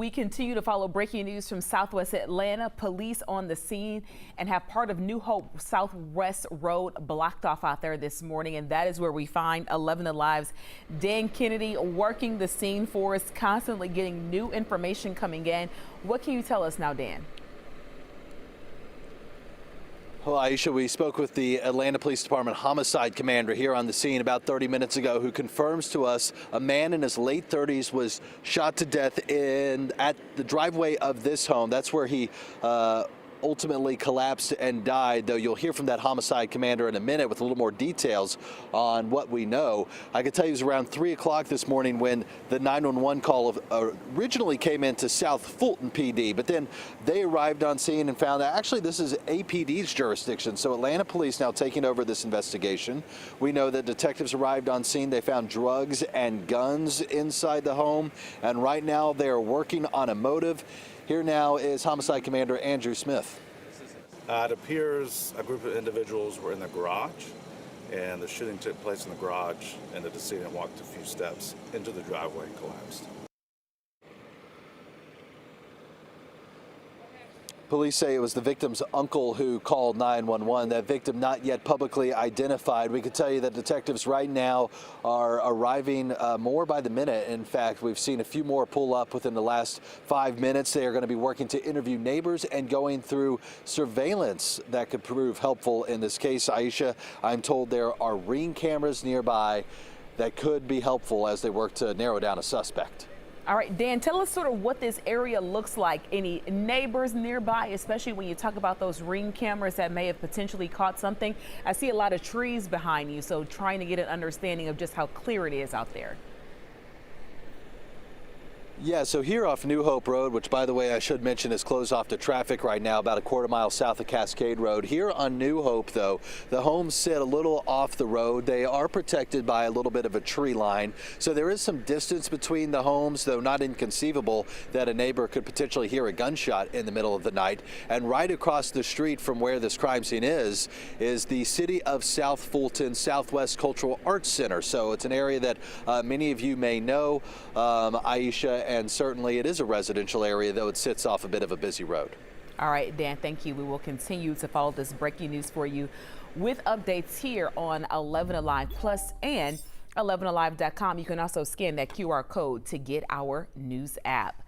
We continue to follow breaking news from Southwest Atlanta. Police on the scene and have part of New Hope Southwest Road blocked off out there this morning, and that is where we find 11 Alive's Dan Kennedy working the scene for us, constantly getting new information coming in. What can you tell us now, Dan? Well, Aisha, we spoke with the Atlanta Police Department homicide commander here on the scene about 30 minutes ago, who confirms to us a man in his late 30s was shot to death at the driveway of this home. That's where he ultimately collapsed and died, though you'll hear from that homicide commander in a minute with a little more details on what we know. I can tell you it was around 3 o'clock this morning when the 911 call originally came into South Fulton PD, but then they arrived on scene and found that actually this is APD's jurisdiction, so Atlanta Police now taking over this investigation. We know that detectives arrived on scene. They found drugs and guns inside the home, and right now they are working on a motive. Here now is Homicide Commander Andrew Smith. It appears a group of individuals were in the garage, and the shooting took place in the garage, and the decedent walked a few steps into the driveway and collapsed. Police say it was the victim's uncle who called 911. That victim not yet publicly identified. We can tell you that detectives right now are arriving more by the minute. In fact, we've seen a few more pull up within the last 5 minutes. They are going to be working to interview neighbors and going through surveillance that could prove helpful in this case. Aisha, I'm told there are ring cameras nearby that could be helpful as they work to narrow down a suspect. All right, Dan, tell us sort of what this area looks like. Any neighbors nearby, especially when you talk about those ring cameras that may have potentially caught something? I see a lot of trees behind you, so trying to get an understanding of just how clear it is out there. Yeah, so here off New Hope Road, which by the way I should mention is closed off to traffic right now, about a quarter mile south of Cascade Road. Here on New Hope, though, the homes sit a little off the road. They are protected by a little bit of a tree line, so there is some distance between the homes, though not inconceivable that a neighbor could potentially hear a gunshot in the middle of the night. And right across the street from where this crime scene is the City of South Fulton Southwest Cultural Arts Center. So it's an area that many of you may know, Aisha, and certainly it is a residential area, though it sits off a bit of a busy road. All right, Dan, thank you. We will continue to follow this breaking news for you with updates here on 11 Alive Plus and 11alive.com. You can also scan that QR code to get our news app.